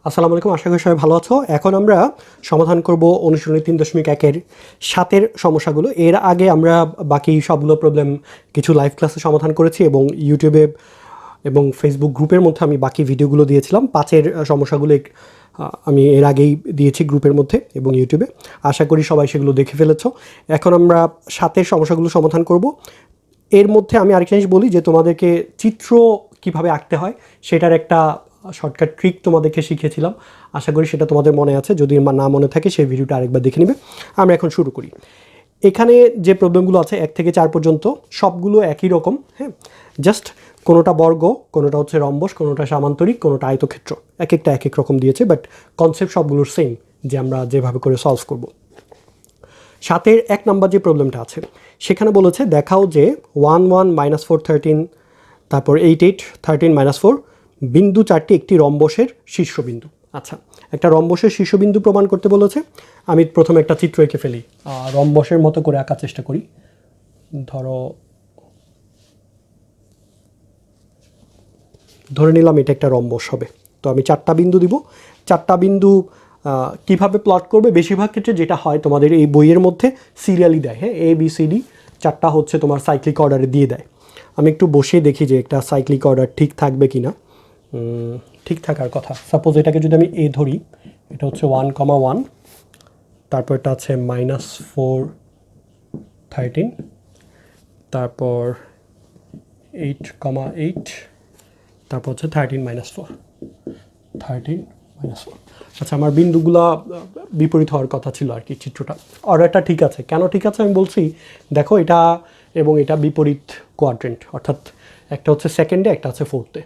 আসসালামু আলাইকুম, আশা করি সবাই ভালো আছো। এখন আমরা সমাধান করব অনুশীলনী 3.1-এর 7-এর সমস্যাগুলো। এর আগে আমরা বাকি সবগুলো প্রবলেম কিছু লাইভ ক্লাসে সমাধান করেছি এবং ইউটিউবে এবং ফেসবুক গ্রুপের মধ্যে আমি বাকি ভিডিওগুলো দিয়েছিলাম। 5-এর সমস্যাগুলো আমি এর আগেই দিয়েছি গ্রুপের মধ্যে এবং ইউটিউবে। আশা করি সবাই সেগুলো দেখে ফেলেছো। এখন আমরা 7-এর সমস্যাগুলো সমাধান করব। এর মধ্যে আমি আরেকটা জিনিস বলি যে তোমাদেরকে চিত্র কিভাবে আঁকতে হয় সেটার একটা শর্টকাট ট্রিক তোমাদেরকে শিখিয়েছিলাম। আশা করি সেটা তোমাদের মনে আছে। যদি না মনে থাকে সেই ভিডিওটা আরেকবার দেখে নেবে। আমরা এখন শুরু করি। এখানে যে প্রবলেমগুলো আছে 1 থেকে 4 পর্যন্ত সবগুলো একই রকম। হ্যাঁ, জাস্ট কোনোটা বর্গ, কোনোটা হচ্ছে রম্বস, কোনোটা সামান্তরিক, কোনোটা আয়তক্ষেত্র। এক একটা এক এক রকম দিয়েছে, বাট কনসেপ্ট সবগুলোর সেম, যে আমরা যেভাবে করে সলভ করব। 7-এর 1 নম্বর যে প্রবলেমটা আছে সেখানে বলেছে দেখাও যে 1 1 -4 13 তারপর 8 8 13 -4 বিন্দু 4টি একটি রম্বসের শীর্ষবিন্দু। আচ্ছা, একটা রম্বসের শীর্ষবিন্দু প্রমাণ করতে বলেছে। আমি প্রথমে একটা চিত্র এঁকে ফেলি, রম্বসের মতো করে আঁকার চেষ্টা করি। ধরে নিলাম এটা একটা রম্বস হবে। তো আমি 4টা বিন্দু দিব। 4টা বিন্দু কিভাবে প্লট করবে? বেশিরভাগ ক্ষেত্রে যেটা হয় তোমাদের এই বইয়ের মধ্যে সিরিয়ালি দেয়। হ্যাঁ, ABCD 4টা হচ্ছে তোমার সাইক্লিক অর্ডারে দিয়ে দেয়। আমি একটু বসে দেখি যে একটা সাইক্লিক অর্ডার ঠিক থাকবে কি না। ঠিক থাকার কথা। সাপোজ এটাকে যদি আমি A ধরি, এটা হচ্ছে 1, 1, তারপর এটা আছে -4 13, তারপর 8, 8, তারপর হচ্ছে 13 -4 13 -4। আচ্ছা, আমার বিন্দুগুলা বিপরীত হওয়ার কথা ছিল আর কি। চিত্রটা অর্ডারটা ঠিক আছে। কেন ঠিক আছে আমি বলছি, দেখো এটা এবং এটা বিপরীত কোয়াড্রেন্ট, অর্থাৎ একটা হচ্ছে সেকেন্ডে, একটা হচ্ছে ফোর্থে।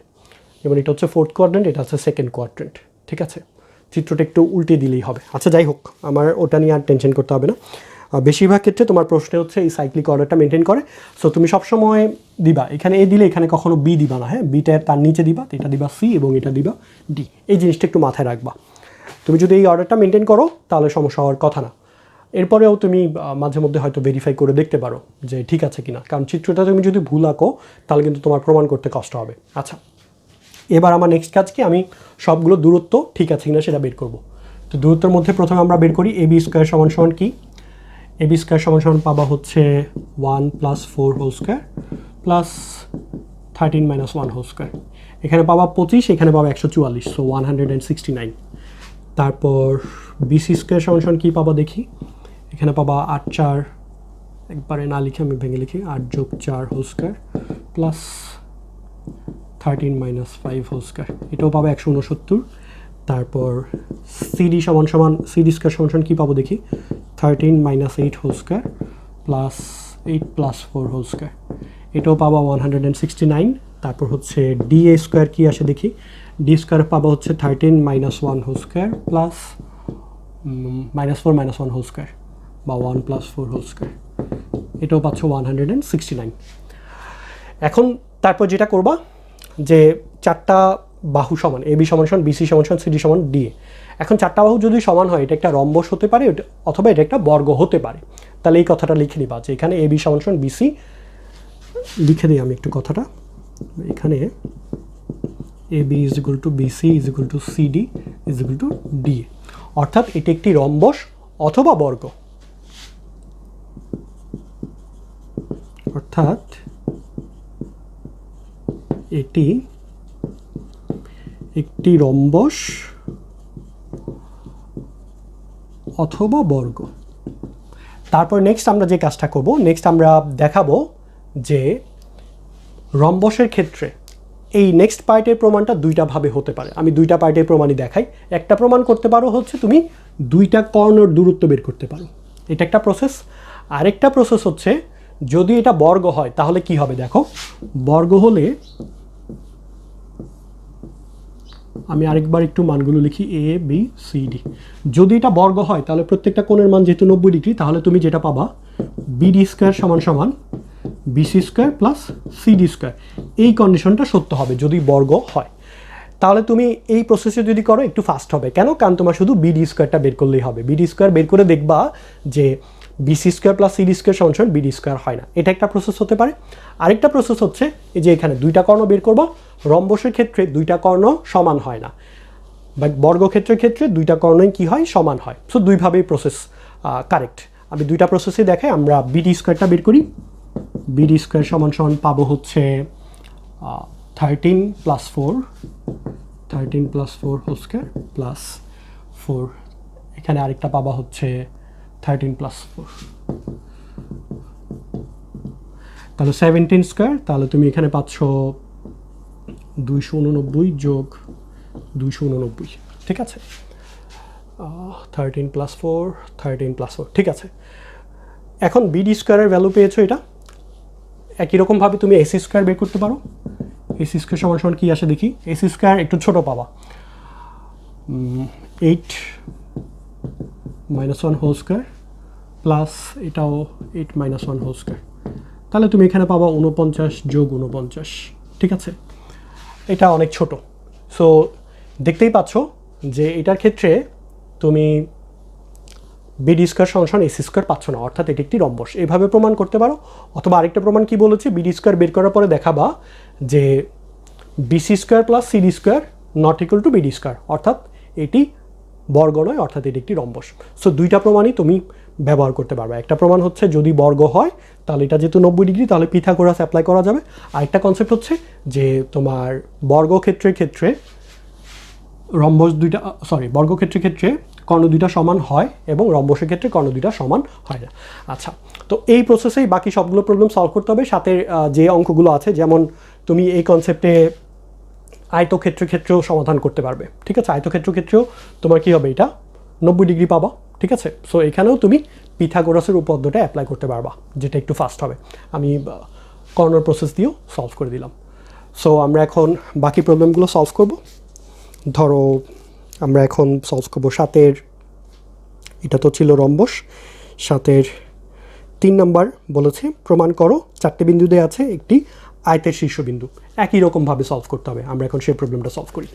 এবং এটা হচ্ছে ফোর্থ কোয়াড্রেন্ট, এটা হচ্ছে সেকেন্ড কোয়াড্রেন্ট। ঠিক আছে, চিত্রটা একটু উল্টে দিলেই হবে। আচ্ছা, যাই হোক, আমার ওটা নিয়ে আর টেনশন করতে হবে না। বেশিরভাগ ক্ষেত্রে তোমার প্রশ্নে হচ্ছে এই সাইক্লিক অর্ডারটা মেনটেন করে। সো তুমি সবসময় দিবা, এখানে এ দিলে এখানে কখনো বি দিবা না। হ্যাঁ, বিটা তার নিচে দিবা, এটা দিবা সি এবং এটা দিবা ডি। এই জিনিসটা একটু মাথায় রাখবা। তুমি যদি এই অর্ডারটা মেনটেন করো তাহলে সমস্যা হওয়ার কথা না। এরপরেও তুমি মাঝে মধ্যে হয়তো ভেরিফাই করে দেখতে পারো যে ঠিক আছে কিনা, কারণ চিত্রটা তুমি যদি ভুল আঁকো তাহলে কিন্তু তোমার প্রমাণ করতে কষ্ট হবে। আচ্ছা, এবার আমার নেক্সট কাজ কি, আমি সবগুলো দূরত্ব ঠিক আছে কিনা সেটা বের করব। তো দূরত্বের মধ্যে প্রথমে আমরা বের করি AB স্কোয়ার সমান সমান কি। AB স্কোয়ার সমান সমান পাবা হচ্ছে 1 + 4 whole square plus 13 - 1 whole square. এখানে পাবা 25, এখানে পাবা 144, সো 169। তারপর BC স্কোয়ার সমান সমান কী পাবা দেখি। এখানে পাবা 8 4, একবারে না লিখে আমি ভেঙে লিখি, 8 + 4 whole square plus 13 - 5 whole square. এটাও পাবে 169। তারপর CD সমান সমান CD স্কোয়ার সমান সমান কী পাবো দেখি, 13 - 8 whole square plus 8 + 4 whole square. এটাও পাবা 169। তারপর হচ্ছে DA স্কোয়ার কী আসে দেখি। D স্কোয়ার পাবা হচ্ছে 13 - 1 whole square plus -4 - 1 whole square বা 1 + 4 হোল স্কোয়ার। এটাও পাচ্ছ 169। এখন তারপর যেটা করবা যে 4টা বাহু সমান, AB সমান সমান BC সমান সমান CD সমান DA। এখন 4টা বাহু যদি সমান হয় এটা একটা রম্বস হতে পারে অথবা এটা একটা বর্গ হতে পারে। তাহলে এই কথাটা লিখে নিবা যে এখানে AB সমান সমান BC, লিখে দিই আমি একটু কথাটা। এখানে AB = BC = CD = DA, অর্থাৎ এটি একটি রম্বস অথবা বর্গ। অর্থাৎ এটি একটি রম্বস অথবা বর্গ। তারপর নেক্সট আমরা যে কাজটা করব, নেক্সট আমরা দেখাবো যে রম্বসের ক্ষেত্রে এই নেক্সট পার্টের প্রমাণটা দুইটা ভাবে হতে পারে। আমি দুইটা পার্টের প্রমাণই দেখাই। একটা প্রমাণ করতে পারো হচ্ছে তুমি দুইটা কর্ণের দূরত্ব বের করতে পারো, এটা একটা প্রসেস। আরেকটা প্রসেস হচ্ছে যদি এটা বর্গ হয় তাহলে কি হবে দেখো। বর্গ হলে আমি আরেকবার একটু মানগুলো লিখি, ABCD। যদি এটা বর্গ হয় তাহলে প্রত্যেকটা কোণের মান যেহেতু 90 ডিগ্রি, তাহলে তুমি যেটা পাবা BD স্কোয়ার সমান সমান BC square plus CD square. এই কন্ডিশনটা সত্য হবে যদি বর্গ হয়। তাহলে তুমি এই প্রসেসে যদি করো একটু ফাস্ট হবে। কেন? কারণ তোমার শুধু BD স্কোয়ারটা বের করলেই হবে। BD স্কোয়ার বের করে দেখবা যে BC square plus CD square সমান সমান BD স্কোয়ার হয় না। এটা একটা প্রসেস হতে পারে। আরেকটা প্রসেস হচ্ছে এই যে এখানে দুইটা কর্ণ বের করবা, রম্বসের ক্ষেত্রে দুইটা কর্ণ সমান হয় না। বাট বর্গক্ষেত্রের ক্ষেত্রে দুইটা কর্ণই কী হয়, সমান হয়। সো দুইভাবেই প্রসেস কারেক্ট। আমি দুইটা প্রসেসে দেখাই। আমরা বিডি স্কোয়ারটা বের করি। বিডি স্কোয়ার সমান সমান পাবো হচ্ছে 13 + 4 হোল স্কোয়ার প্লাস 4, এখানে আরেকটা পাবা হচ্ছে 13 + 4, তাহলে 17 স্কোয়ার। তাহলে তুমি এখানে পাচ্ছ 289 যোগ 289, ঠিক আছে। 13 + 4 13 + 4, ঠিক আছে। এখন বিডি স্কোয়ারের ভ্যালু পেয়েছো, এটা একই রকমভাবে তুমি এসি স্কোয়ার বের করতে পারো। এসি স্কোয়ার সমান সমান কী আসে দেখি। এসি স্কোয়ার একটু ছোটো পাবা, 8 - 1 হোল স্কোয়ার প্লাস এটাও 8 - 1 হোল স্কোয়ার, তাহলে তুমি এখানে পাবা 49 যোগ 49, ঠিক আছে। এটা অনেক ছোট। সো দেখতেই পাচ্ছ যে এটার ক্ষেত্রে তুমি বিডি স্কোয়ার সমান সমান এসি স্কোয়ার পাচ্ছ না, অর্থাৎ এটি একটি রম্বস। এইভাবে প্রমাণ করতে পারো। অথবা আরেকটা প্রমাণ কি বলেছে, বিডি স্কোয়ার বের করার পরে দেখাবা যে BC square plus CD square not equal to BD square, অর্থাৎ এটি বর্গ নয়, অর্থাৎ এটি একটি রম্বস। সো দুইটা প্রমাণই তুমি ব্যবহার করতে পারবে। একটা প্রমাণ হচ্ছে যদি বর্গ হয় তাহলে এটা যেহেতু 90 ডিগ্রি, তাহলে পিথাগোরাস অ্যাপ্লাই করা যাবে। আরেকটা কনসেপ্ট হচ্ছে যে তোমার বর্গক্ষেত্রের ক্ষেত্রে বর্গক্ষেত্রের ক্ষেত্রে কর্ণ দুইটা সমান হয় এবং রম্বসের ক্ষেত্রে কর্ণ দুইটা সমান হয় না। আচ্ছা, তো এই প্রসেসেই বাকি সবগুলো প্রবলেম সলভ করতে হবে। সাথে যে অঙ্কগুলো আছে, যেমন তুমি এই কনসেপ্টে আয়তক্ষেত্রের ক্ষেত্রেও সমাধান করতে পারবে, ঠিক আছে। আয়তক্ষেত্রের ক্ষেত্রেও তোমার কী হবে, এটা 90 ডিগ্রি পাবা, ঠিক আছে। সো এখানেও তুমি পিথাগোরাসের উপপাদ্যটা অ্যাপ্লাই করতে পারবা, যেটা একটু ফাস্ট হবে। আমি কর্নার প্রসেস দিয়েও সলভ করে দিলাম। সো আমরা এখন বাকি প্রবলেমগুলো সলভ করব। ধরো আমরা এখন সলভ করবো 7-এর, এটা তো ছিল রম্বস। 7-এর 3 নাম্বার বলেছে প্রমাণ করো 4টে বিন্দু দেওয়া আছে একটি আয়তের শীর্ষবিন্দু। একই রকমভাবে সলভ করতে হবে। আমরা এখন সেই প্রবলেমটা সলভ করি।